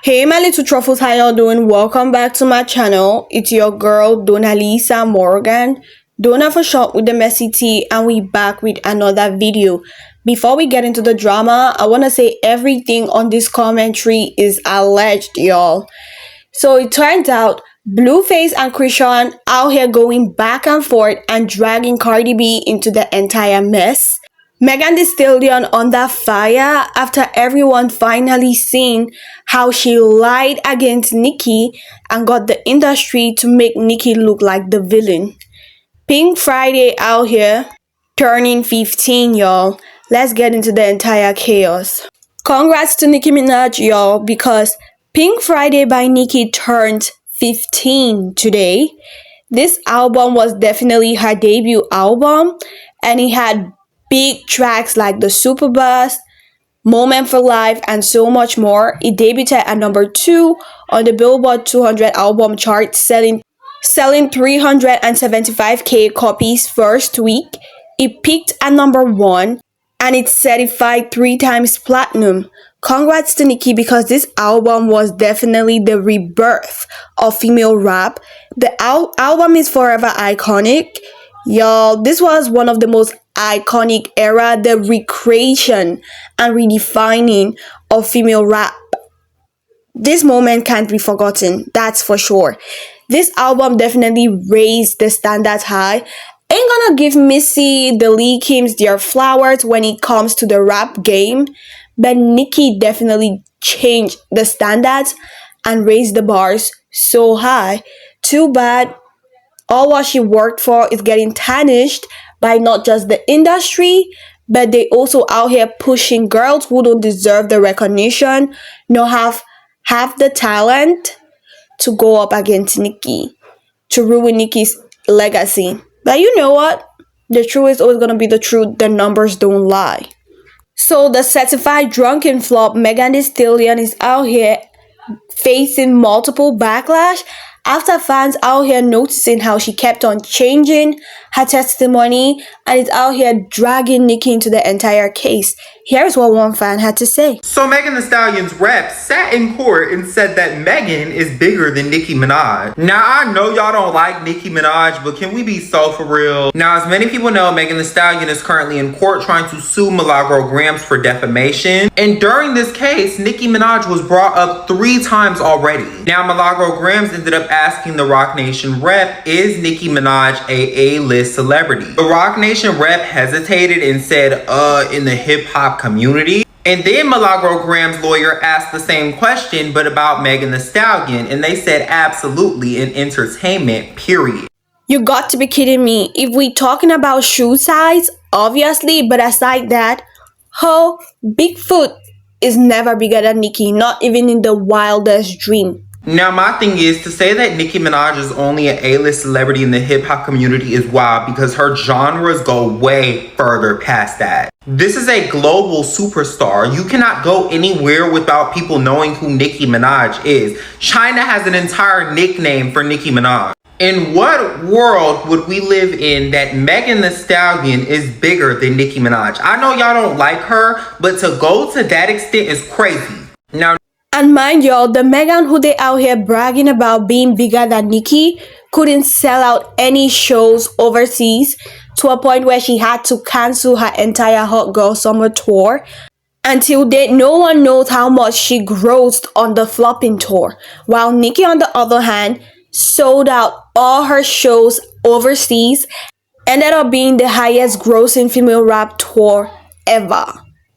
Hey my little truffles, how y'all doing? Welcome back to my channel. It's your girl Donalisa Morgan, Donna for short with the messy tea, and we back with another video. Before we get into the drama, I want to say everything on this commentary is alleged, y'all. So it turns out Blueface and Chrisean out here going back and forth and dragging Cardi B into the entire mess. Megan Thee Stallion under fire after everyone finally seen how she lied against Nicki and got the industry to make Nicki look like the villain. Pink Friday out here turning 15, y'all. Let's get into the entire chaos. Congrats to Nicki Minaj, y'all, because Pink Friday by Nicki turned 15 today. This album was definitely her debut album, and it had big tracks like the Super Bus, Moment for Life, and so much more. It debuted at number 2 on the Billboard 200 album chart, selling 375k copies first week. It peaked at number 1 and it's certified 3 times platinum. Congrats to Nicki because this album was definitely the rebirth of female rap. The album is forever iconic. Y'all, this was one of the most iconic era, the recreation and redefining of female rap. This moment can't be forgotten, that's for sure. This album definitely raised the standards high. Ain't gonna give Missy, the Lee Kims their flowers when it comes to the rap game, but Nicki definitely changed the standards and raised the bars so high. Too bad all what she worked for is getting tarnished by not just the industry, but they also out here pushing girls who don't deserve the recognition, nor have the talent to go up against Nicki, to ruin Nicki's legacy. But you know what? The truth is always gonna be the truth. The numbers don't lie. So the certified drunken flop Megan Thee Stallion is out here facing multiple backlash after fans out here noticing how she kept on changing her testimony and is out here dragging Nicki into the entire case. Here's what one fan had to say. So Megan Thee Stallion's rep sat in court and said that Megan is bigger than Nicki Minaj. Now I know y'all don't like Nicki Minaj, but can we be so for real? Now as many people know, Megan Thee Stallion is currently in court trying to sue Milagro Grams for defamation. And during this case, Nicki Minaj was brought up 3 times already. Now Milagro Grams ended up asking the Roc Nation rep, is Nicki Minaj a A-list celebrity? The Roc Nation rep hesitated and said, in the hip-hop community. And then Milagro Grams' lawyer asked the same question, but about Megan Thee Stallion, and they said absolutely in entertainment, period. You got to be kidding me. If we talking about shoe size, obviously, but aside that, Bigfoot is never bigger than Nicki, not even in the wildest dream. Now my thing is, to say that Nicki Minaj is only an A-list celebrity in the hip-hop community is wild because her genres go way further past that. This is a global superstar. You cannot go anywhere without people knowing who Nicki Minaj is. China has an entire nickname for Nicki Minaj. In what world would we live in that Megan Thee Stallion is bigger than Nicki Minaj? I know y'all don't like her, but to go to that extent is crazy. Now, and mind y'all, the Megan who they out here bragging about being bigger than Nicki couldn't sell out any shows overseas to a point where she had to cancel her entire Hot Girl Summer tour. Until date, no one knows how much she grossed on the flopping tour. While Nicki, on the other hand, sold out all her shows overseas, ended up being the highest grossing female rap tour ever.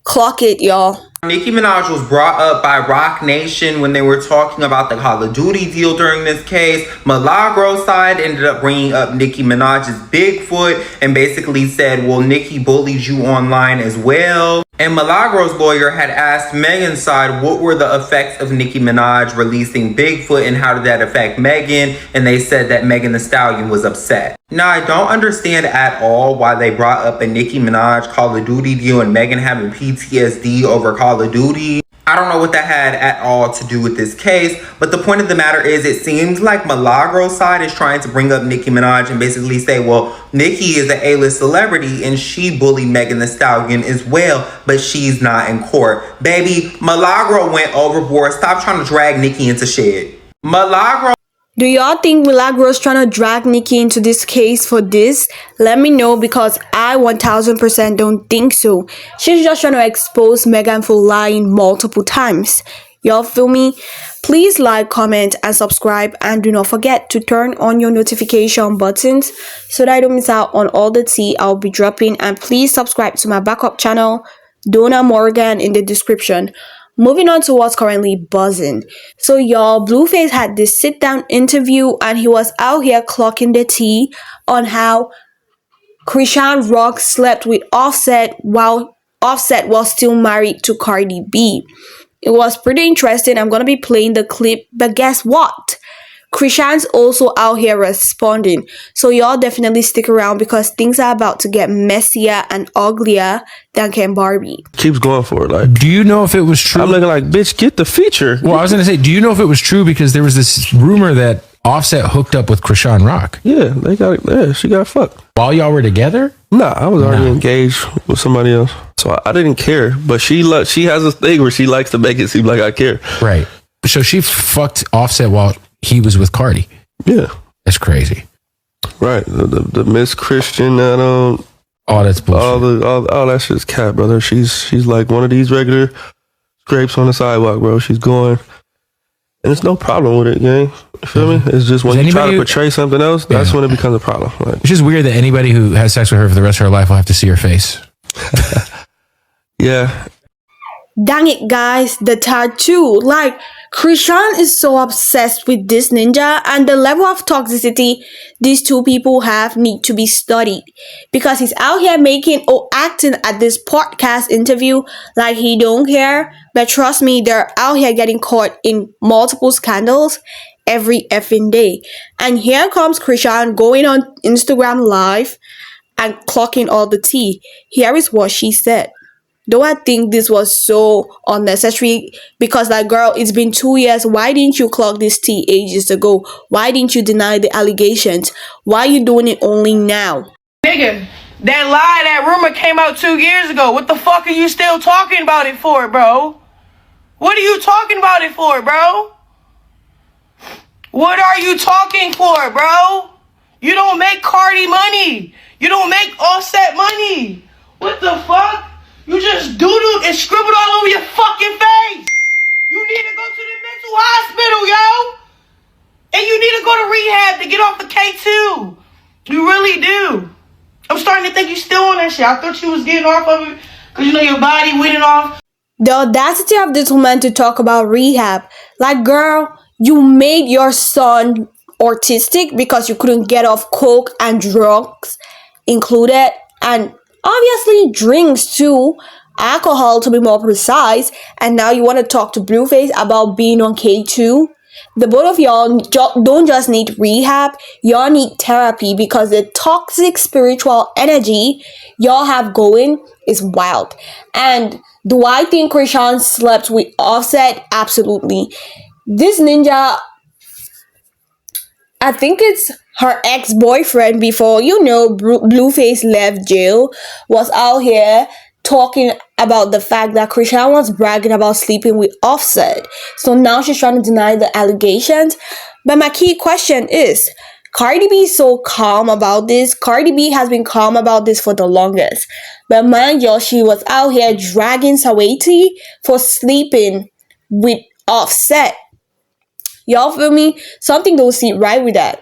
Clock it, y'all. Nicki Minaj was brought up by Roc Nation when they were talking about the Call of Duty deal during this case. Milagro's side ended up bringing up Nicki Minaj's Bigfoot and basically said, well, Nicki bullied you online as well. And Milagro's lawyer had asked Megan's side what were the effects of Nicki Minaj releasing Bigfoot and how did that affect Megan, and they said that Megan Thee Stallion was upset. Now, I don't understand at all why they brought up a Nicki Minaj Call of Duty deal and Megan having PTSD over Call of Duty. I don't know what that had at all to do with this case, but the point of the matter is it seems like Milagro's side is trying to bring up Nicki Minaj and basically say, well, Nicki is an A-list celebrity and she bullied Megan Thee Stallion as well, but she's not in court. Baby, Milagro went overboard. Stop trying to drag Nicki into shit. Milagro. Do y'all think Milagros trying to drag Nicki into this case for this? Let me know, because I 1000% don't think so. She's just trying to expose Megan for lying multiple times. Y'all feel me? Please like, comment, and subscribe, and do not forget to turn on your notification buttons so that I don't miss out on all the tea I'll be dropping. And please subscribe to my backup channel, Donna Morgan, in the description. Moving on to what's currently buzzing. So y'all, Blueface had this sit down interview and he was out here clocking the tea on how Chrisean Rock slept with Offset while Offset was still married to Cardi B. It was pretty interesting. I'm gonna be playing the clip, but guess what? Chrisean's also out here responding. So y'all definitely stick around because things are about to get messier and uglier than Ken Barbie. Keeps going for it. Like, do you know if it was true? I'm looking like, bitch, get the feature. Well, I was gonna say, do you know if it was true? Because there was this rumor that Offset hooked up with Chrisean Rock. Yeah, they got. Yeah, she got fucked while y'all were together. Nah, I was already engaged with somebody else, so I didn't care. But she has a thing where she likes to make it seem like I care. Right. So she fucked Offset while he was with Cardi. Yeah, that's crazy. Right. The Miss Christian that oh, that's bullshit. all that shit's cat, brother. She's like one of these regular scrapes on the sidewalk, bro. She's going, and it's no problem with it, gang. You feel me? It's just when you try to portray something else, that's when it becomes a problem. Like, it's just weird that anybody who has sex with her for the rest of her life will have to see her face. Yeah. Dang it, guys, the tattoo. Like, Chrisean is so obsessed with this ninja, and the level of toxicity these two people have need to be studied. Because he's out here making or acting at this podcast interview like he don't care. But trust me, they're out here getting caught in multiple scandals every effing day. And here comes Chrisean going on Instagram Live and clocking all the tea. Here is what she said. Though I think this was so unnecessary because, like, girl, it's been 2 years. Why didn't you clock this tea ages ago? Why didn't you deny the allegations? Why are you doing it only now? Nigga, that lie, that rumor came out 2 years ago. What the fuck are you still talking about it for, bro? What are you talking about it for, bro? What are you talking for, bro? You don't make Cardi money. You don't make Offset money. What the fuck? You just doodled and scribbled all over your fucking face. You need to go to the mental hospital, yo. And you need to go to rehab to get off the K2. You really do. I'm starting to think you still on that shit. I thought you was getting off of it because, you know, your body winning off. The audacity of this woman to talk about rehab. Like, girl, you made your son autistic because you couldn't get off coke and drugs included. And obviously drinks too, alcohol to be more precise, and now you want to talk to Blueface about being on K2? The both of y'all don't just need rehab, y'all need therapy because the toxic spiritual energy y'all have going is wild. And do I think Chrisean slept with Offset? Absolutely. This ninja, I think it's her ex-boyfriend before, you know, Blueface left jail, was out here talking about the fact that Chrisean was bragging about sleeping with Offset. So now she's trying to deny the allegations. But my key question is, Cardi B is so calm about this. Cardi B has been calm about this for the longest. But mind y'all, she was out here dragging Saweetie for sleeping with Offset. Y'all feel me? Something don't sit right with that.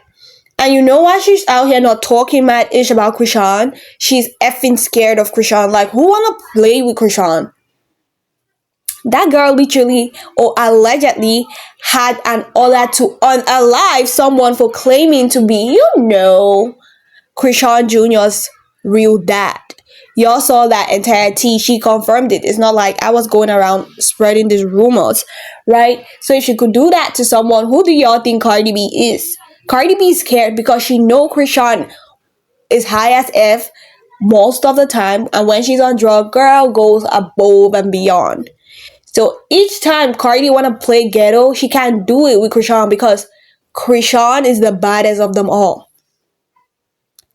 And you know why she's out here not talking mad ish about Chrisean? She's effing scared of Chrisean. Like, who wanna play with Chrisean? That girl literally or allegedly had an order to unalive someone for claiming to be, you know, Chrisean Jr.'s real dad. Y'all saw that entire tea. She confirmed it. It's not like I was going around spreading these rumors, right? So if she could do that to someone, who do y'all think Cardi B is? Cardi B is scared because she know Chrisean is high as F most of the time. And when she's on drugs, girl goes above and beyond. So each time Cardi wanna play ghetto, she can't do it with Chrisean because Chrisean is the baddest of them all.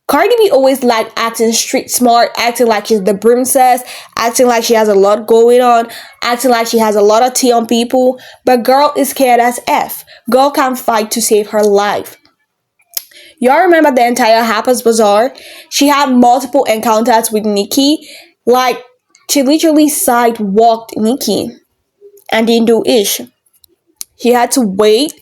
Cardi B always like acting street smart, acting like she's the princess, acting like she has a lot going on, acting like she has a lot of tea on people. But girl is scared as F. Girl can't fight to save her life. Y'all remember the entire Harper's Bazaar? She had multiple encounters with Nicki. Like, she literally sidewalked Nicki and didn't do ish. She had to wait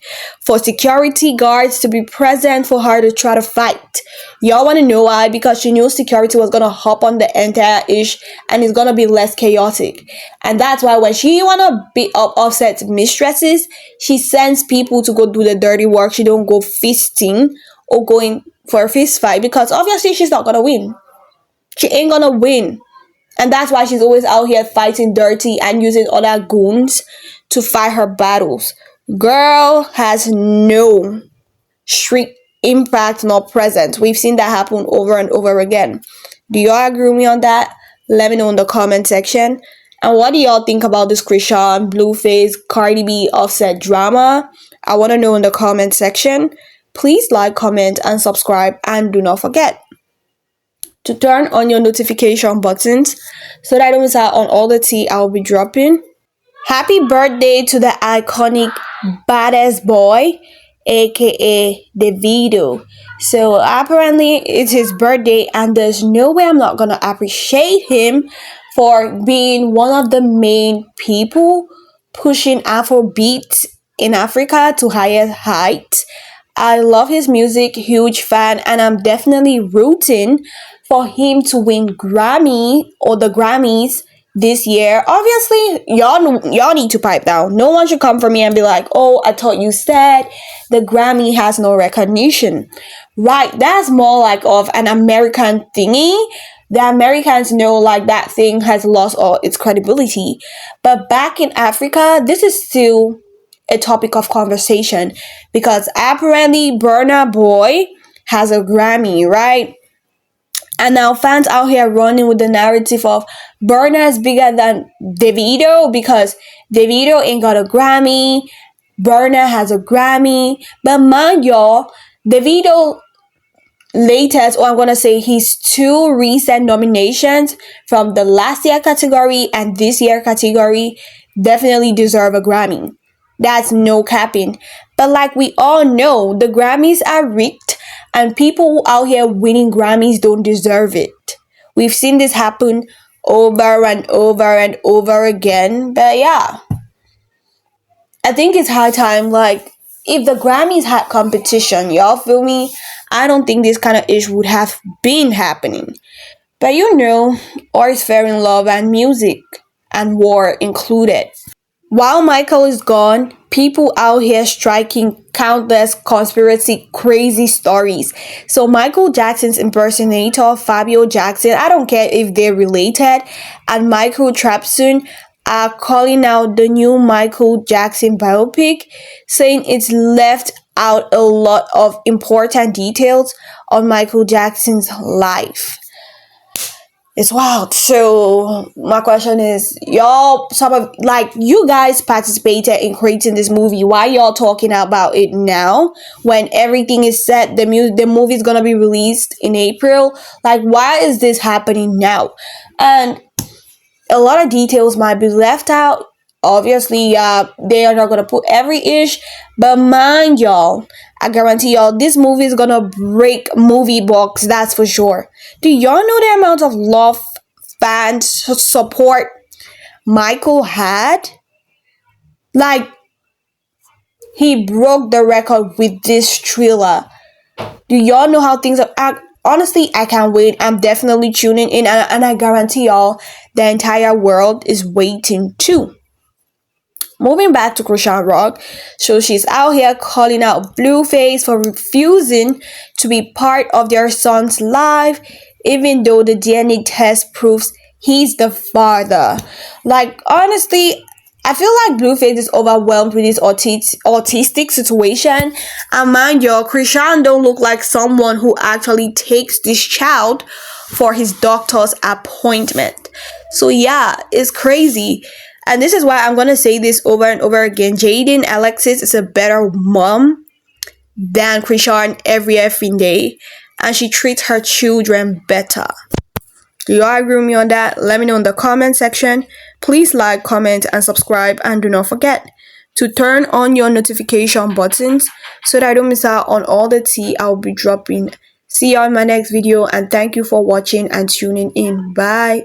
for security guards to be present for her to try to fight. Y'all want to know why? Because she knew security was going to hop on the entire ish and it's going to be less chaotic. And that's why when she want to beat up Offset's mistresses, she sends people to go do the dirty work. She don't go feasting or going for a fist fight because obviously she's not going to win. She ain't going to win. And that's why she's always out here fighting dirty and using other goons to fight her battles. Girl has no street impact nor presence. We've seen that happen over and over again. Do y'all agree with me on that? Let me know in the comment section. And what do y'all think about this Chrisean, Blueface, Cardi B, Offset drama? I want to know in the comment section. Please like, comment, and subscribe. And do not forget to turn on your notification buttons so that I don't miss out on all the tea I'll be dropping. Happy birthday to the iconic baddest boy, aka Davido. So apparently it's his birthday and there's no way I'm not gonna appreciate him for being one of the main people pushing Afrobeat in Africa to higher heights. I love his music, huge fan, and I'm definitely rooting for him to win Grammy or the Grammys this year. Obviously, y'all need to pipe down. No one should come for me and be like, "Oh, I thought you said the Grammy has no recognition." Right, that's more like of an American thingy. The Americans know like that thing has lost all its credibility. But back in Africa, this is still a topic of conversation because apparently Burna Boy has a Grammy, right? And now fans out here running with the narrative of Burna is bigger than Davido because Davido ain't got a Grammy, Burna has a Grammy. But mind y'all, Davido latest, or I'm gonna say his two recent nominations from the last year category and this year category definitely deserve a Grammy. That's no capping. But like we all know, the Grammys are rigged and people out here winning Grammys don't deserve it. We've seen this happen over and over and over again. But yeah, I think it's high time, like, if the Grammys had competition, y'all feel me? I don't think this kind of issue would have been happening. But you know, all is fair in love and music, and war included. While Micheal is gone, people out here striking countless conspiracy crazy stories. So Michael Jackson's impersonator, Fabio Jackson, I don't care if they're related, and Michael Trapson are calling out the new Michael Jackson biopic, saying it's left out a lot of important details on Michael Jackson's life. It's wild. So my question is, y'all, some of like you guys participated in creating this movie. Why y'all talking about it now when everything is set? The movie is gonna be released in April. Like, why is this happening now? And a lot of details might be left out. Obviously, they are not gonna put every ish, but mind y'all, I guarantee y'all this movie is gonna break movie box, that's for sure. Do y'all know the amount of love, fans, support Michael had? Like, he broke the record with this thriller. Do y'all know how things are? Honestly, I can't wait. I'm definitely tuning in, and I guarantee y'all the entire world is waiting too. Moving back to Chrisean Rock, so she's out here calling out Blueface for refusing to be part of their son's life, even though the DNA test proves he's the father. Like, honestly, I feel like Blueface is overwhelmed with his autistic situation. And mind you, Chrisean don't look like someone who actually takes this child for his doctor's appointment. So yeah, it's crazy. And this is why I'm going to say this over and over again. Jaden Alexis is a better mom than Chrisean every effing day. And she treats her children better. Do you all agree with me on that? Let me know in the comment section. Please like, comment, and subscribe. And do not forget to turn on your notification buttons so that I don't miss out on all the tea I'll be dropping. See you on my next video, and thank you for watching and tuning in. Bye.